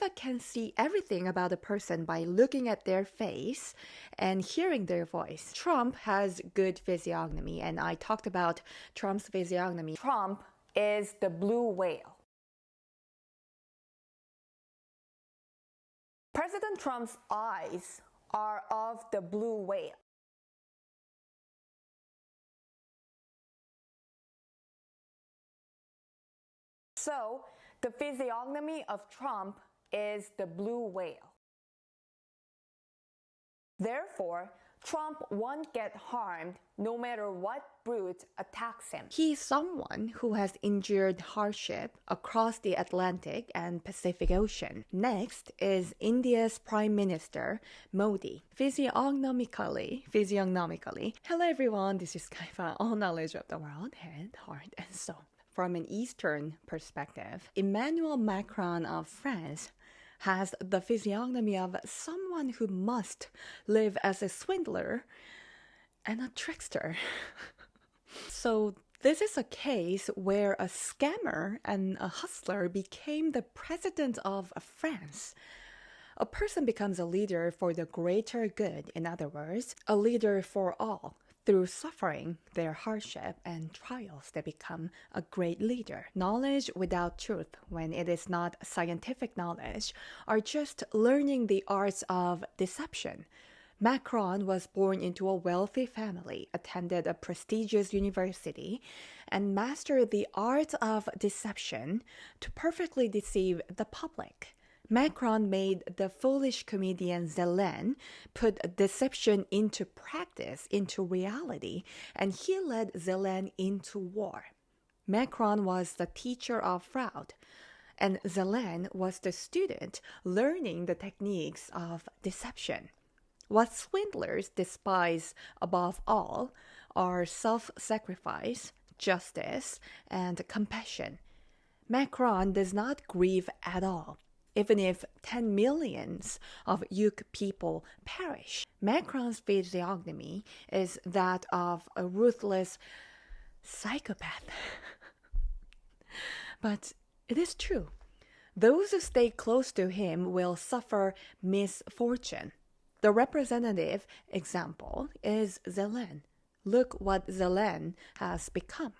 Kaheva can see everything about a person by looking at their face and hearing their voice. Trump has good physiognomy, and I talked about Trump's physiognomy. Trump is the blue whale. President Trump's eyes are of the blue whale. So, the physiognomy of Trump is the blue whale. Therefore, Trump won't get harmed no matter what brute attacks him. He's someone who has endured hardship across the Atlantic and Pacific Ocean. Next is India's Prime Minister, Modi. Physiognomically, hello everyone, this is Kaheva, all knowledge of the world, head, heart, and soul. From an Eastern perspective, Emmanuel Macron of France has the physiognomy of someone who must live as a swindler and a trickster. So this is a case where a scammer and a hustler became the president of France. A person becomes a leader for the greater good, in other words, a leader for all. Through suffering, their hardship, and trials, they become a great leader. Knowledge without truth, when it is not scientific knowledge, are just learning the arts of deception. Macron was born into a wealthy family, attended a prestigious university, and mastered the art of deception to perfectly deceive the public. Macron made the foolish comedian Zelensky put deception into practice, into reality, and he led Zelensky into war. Macron was the teacher of fraud, and Zelensky was the student learning the techniques of deception. What swindlers despise above all are self-sacrifice, justice, and compassion. Macron does not grieve at all. Even if 10 millions of Yuk people perish. Macron's physiognomy is that of a ruthless psychopath. But it is true. Those who stay close to him will suffer misfortune. The representative example is Zelensky. Look what Zelensky has become.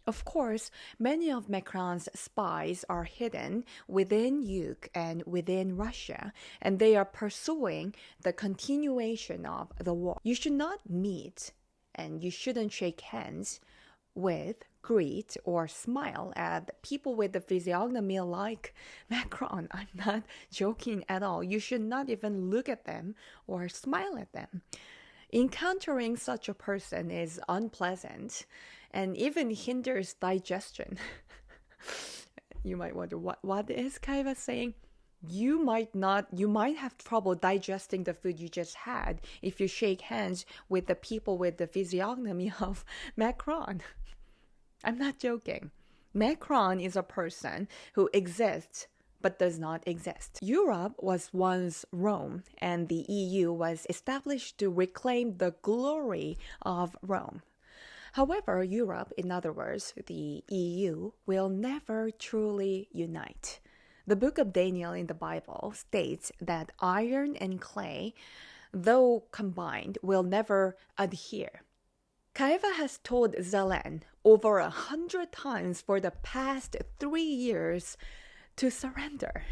Of course, many of Macron's spies are hidden within UK and within Russia, and they are pursuing the continuation of the war. You should not meet and you shouldn't shake hands with, greet, or smile at people with the physiognomy like Macron. I'm not joking at all. You should not even look at them or smile at them. Encountering such a person is unpleasant and even hinders digestion. You might wonder, what is Kaheva saying? You might have trouble digesting the food you just had if you shake hands with the people with the physiognomy of Macron. I'm not joking. Macron is a person who exists but does not exist. Europe was once Rome, and the EU was established to reclaim the glory of Rome. However, Europe, in other words, the EU, will never truly unite. The book of Daniel in the Bible states that iron and clay, though combined, will never adhere. Kaheva has told Zelensky over 100 times for the past 3 years to surrender.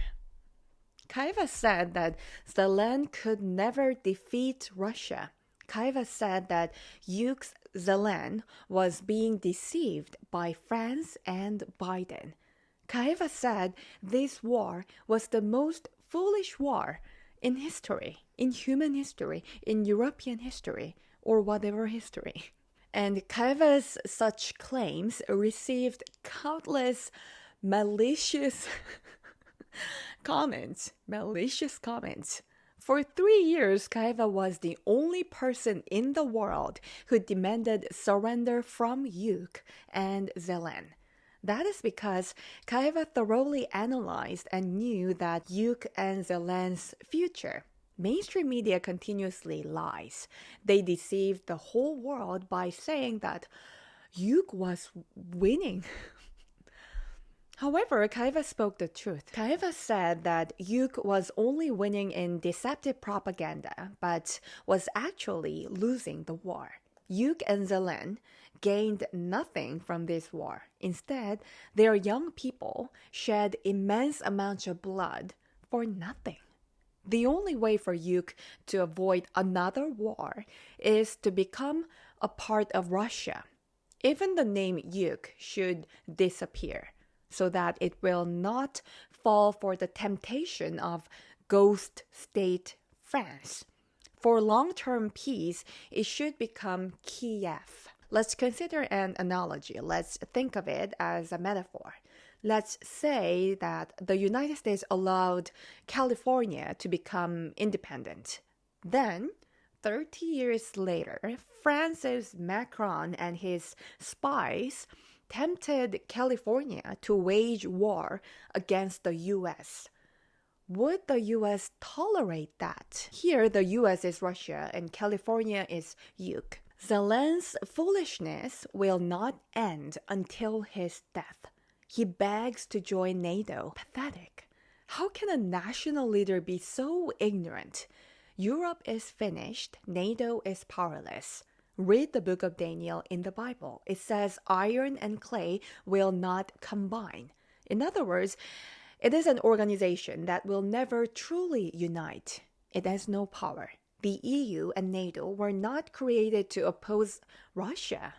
Kaheva said that Zelensky could never defeat Russia. Kaheva said that UK's Zelensky was being deceived by France and Biden. Kaheva said this war was the most foolish war in history, in human history, in European history, or whatever history. And Kaheva's such claims received countless malicious comments. For 3 years, Kaheva was the only person in the world who demanded surrender from UK and Zelensky. That is because Kaheva thoroughly analyzed and knew that UK and Zelensky's future. Mainstream media continuously lies. They deceived the whole world by saying that UK was winning. However, Kaheva spoke the truth. Kaheva said that Yuk was only winning in deceptive propaganda, but was actually losing the war. Yuk and Zelen gained nothing from this war. Instead, their young people shed immense amounts of blood for nothing. The only way for Yuk to avoid another war is to become a part of Russia. Even the name Yuk should disappear, so that it will not fall for the temptation of ghost state France. For long-term peace, it should become Kiev. Let's consider an analogy. Let's think of it as a metaphor. Let's say that the United States allowed California to become independent. Then, 30 years later, France's Macron and his spies tempted California to wage war against the US. Would the US tolerate that? Here, the US is Russia and California is Yuk. Zelen's foolishness will not end until his death. He begs to join NATO. Pathetic. How can a national leader be so ignorant? Europe is finished, NATO is powerless. Read the book of Daniel in the Bible. It says iron and clay will not combine. In other words, it is an organization that will never truly unite. It has no power. The EU and NATO were not created to oppose Russia.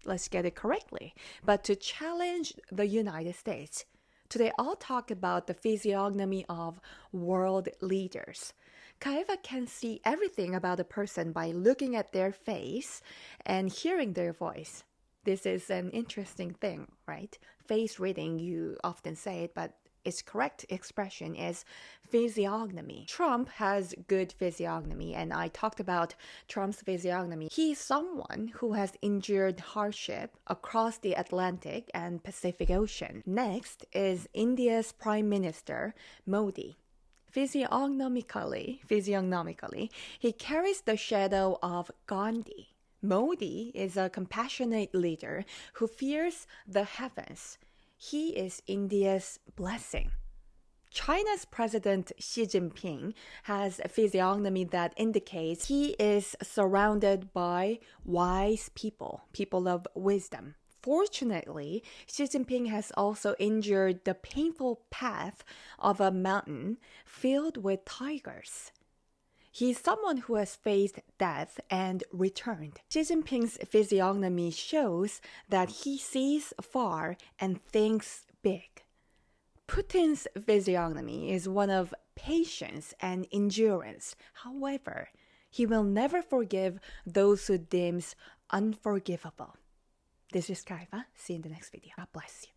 Let's get it correctly, but to challenge the United States. Today, I'll talk about the physiognomy of world leaders. Kaheva can see everything about a person by looking at their face and hearing their voice. This is an interesting thing, right? Face reading, you often say it, but its correct expression is physiognomy. Trump has good physiognomy, and I talked about Trump's physiognomy. He's someone who has endured hardship across the Atlantic and Pacific Ocean. Next is India's Prime Minister, Modi. Physiognomically, he carries the shadow of Gandhi. Modi is a compassionate leader who fears the heavens. He is India's blessing. China's President Xi Jinping has a physiognomy that indicates he is surrounded by wise people, people of wisdom. Fortunately, Xi Jinping has also endured the painful path of a mountain filled with tigers. He's someone who has faced death and returned. Xi Jinping's physiognomy shows that he sees far and thinks big. Putin's physiognomy is one of patience and endurance. However, he will never forgive those who deems unforgivable. This is Kaheva. See you in the next video. God bless you.